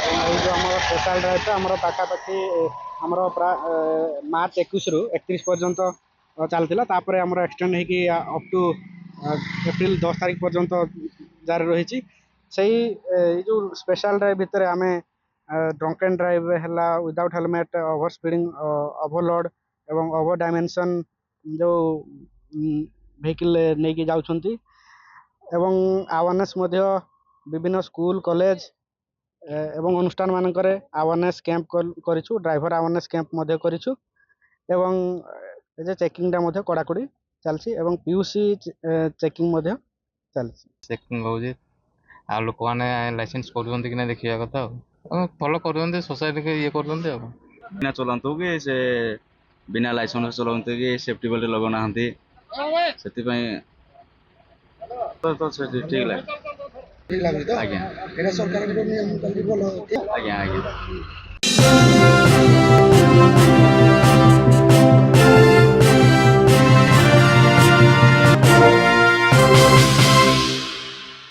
ଏଇ ଯେଉଁ ଆମର ସ୍ପେଶାଲ ଡ୍ରାଇଭ୍ଟା ଆମର ପାଖାପାଖି ଆମର ପ୍ରାୟ ମାର୍ଚ୍ଚ 21ରୁ 31 ପର୍ଯ୍ୟନ୍ତ ଚାଲିଥିଲା। ତାପରେ ଆମର ଏକ୍ସଟେଣ୍ଡ ହେଇକି ଅପ୍ ଟୁ ଏପ୍ରିଲ 10 ତାରିଖ ପର୍ଯ୍ୟନ୍ତ ଜାରି ରହିଛି। ସେଇ ଏଇ ଯେଉଁ ସ୍ପେଶାଲ ଡ୍ରାଇଭ୍ ଭିତରେ ଆମେ ଡ୍ରଙ୍କ ଆଣ୍ଡ ଡ୍ରାଇଭ୍ ହେଲା, ୱିଦାଉଟ୍ ହେଲମେଟ୍, ଓଭର ସ୍ପିଡ଼ିଂ, ଓଭରଲୋଡ୍ ଏବଂ ଓଭର ଡାଇମେନସନ୍ ଯେଉଁ ଭେହିକିଲ୍ ନେଇକି ଯାଉଛନ୍ତି ଏବଂ ଆୱାରନେସ୍ ମଧ୍ୟ ବିଭିନ୍ନ ସ୍କୁଲ କଲେଜ ଏବଂ ଅନୁଷ୍ଠାନ ମାନଙ୍କରେ ଆୱାରନେସ୍ କ୍ୟାମ୍ପ କରିଛୁ। ଡ୍ରାଇଭର ଆୱାରନେସ୍ କ୍ୟାମ୍ପ ମଧ୍ୟ କରିଛୁ ଏବଂ ଏ ଯେ ଚେକିଂଟା ମଧ୍ୟ କଡ଼ାକଡ଼ି ଚାଲିଛି ଏବଂ ପିୟୁସି ଚେକିଂ ମଧ୍ୟ ଚାଲିଛି। ଚେକିଂ ହେଉଛି ଆଉ ଲୋକମାନେ ଲାଇସେନ୍ସ କରୁଛନ୍ତି କି ନା ଦେଖିବା କଥା ଆଉ ଫଲୋ କରୁଛନ୍ତି, ସୋସାଇଟିକି ଇଏ କରୁଛନ୍ତି ଆଉ ବିନା ଚଲାନ୍ତୁ କି ସେ ବିନା ଲାଇସେନ୍ସ ଚଲାନ୍ତୁ କି ସେଫ୍ଟି ବେଲ୍ଟ ଲଗାଉନାହାନ୍ତି, ସେଥିପାଇଁ ତ ସେଠି ଠିକ୍ ଲାଗେ। ଆଜ୍ଞା ଏଇଟା ସରକାରଙ୍କ ନିୟମ ଭଲ। ଆଜ୍ଞା ଆଜ୍ଞା।